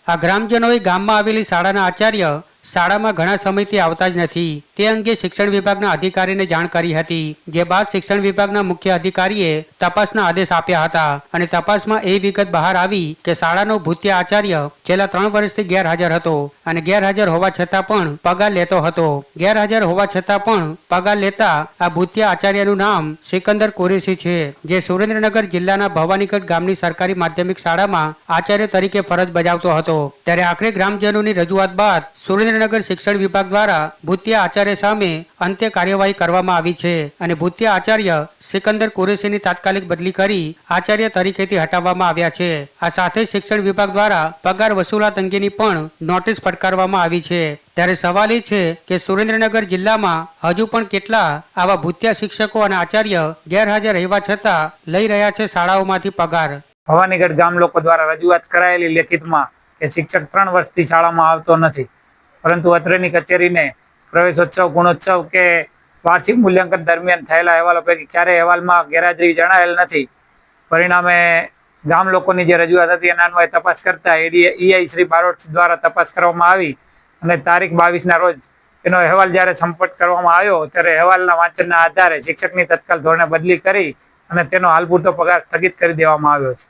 આ ગ્રામજનોએ ગામમાં આવેલી શાળાના આચાર્ય શાળામાં ઘણા સમયથી આવતા જ નથી તે અંગે શિક્ષણ વિભાગના અધિકારીને જાણ કરી હતી, જે બાદ શિક્ષણ વિભાગના મુખ્ય અધિકારીએ તપાસના આદેશ આપ્યા હતા અને તપાસમાં એ વિગત બહાર આવી કે શાળાનો ભૂતિયા આચાર્ય છેલ્લા 3 વર્ષથી ગેરહાજર હતો અને ગેરહાજર હોવા છતાં પણ પગાર લેતો હતો. ગેરહાજર હોવા છતાં પણ પગાર લેતા આ ભૂતિયા આચાર્યનું નામ સિકંદર કુરેશી છે, જે સુરેન્દ્રનગર જિલ્લાના ભવાનીગઢ ગામની સરકારી માધ્યમિક શાળામાં આચાર્ય તરીકે ફરજ બજાવતો હતો. ત્યારે આખરે ગ્રામજનોની રજૂઆત બાદ સુરેન્દ્રનગર શિક્ષણ વિભાગ દ્વારા ભૂતિયા આચાર્ય સામે અંતે કાર્યવાહી કરવામાં આવી છે અને ભૂતિયા આચાર્ય સિકંદર કુરેશીની તાત્કાલિક બદલી કરી આચાર્ય તરીકેથી હટાવવામાં આવ્યા છે. આ સાથે શિક્ષણ વિભાગ દ્વારા પગાર વસૂલાત અંગેની પણ નોટિસ ફટકારવામાં આવી છે. ત્યારે સવાલ એ છે કે સુરેન્દ્રનગર જિલ્લામાં હજુ પણ કેટલા આવા ભૂતિયા શિક્ષકો અને આચાર્ય ગેરહાજર રહેવા છતાં લઈ રહ્યા છે શાળાઓમાંથી પગાર. ભવાનીગઢ ગામ લોકો દ્વારા રજૂઆત કરાયેલી લેખિતમાં કે શિક્ષક 3 વર્ષથી શાળામાં આવતો નથી, પરંતુ અત્રેની કચેરીને પ્રવેશોત્સવ, ગુણોત્સવ કે વાર્ષિક મૂલ્યાંકન દરમિયાન થયેલા અહેવાલો પૈકી ક્યારેય અહેવાલમાં ગેરહાજરી જણાયેલ નથી. પરિણામે ગામ લોકોની જે રજૂઆત હતી એના અન્વયે તપાસ કરતા ઈઆઈ શ્રી બારોટ દ્વારા તપાસ કરવામાં આવી અને તારીખ 22ના રોજ એનો અહેવાલ જ્યારે સંપર્ક કરવામાં આવ્યો ત્યારે અહેવાલના વાંચનના આધારે શિક્ષકની તત્કાલ ધોરણે બદલી કરી અને તેનો હાલ પૂરતો પગાર સ્થગિત કરી દેવામાં આવ્યો છે.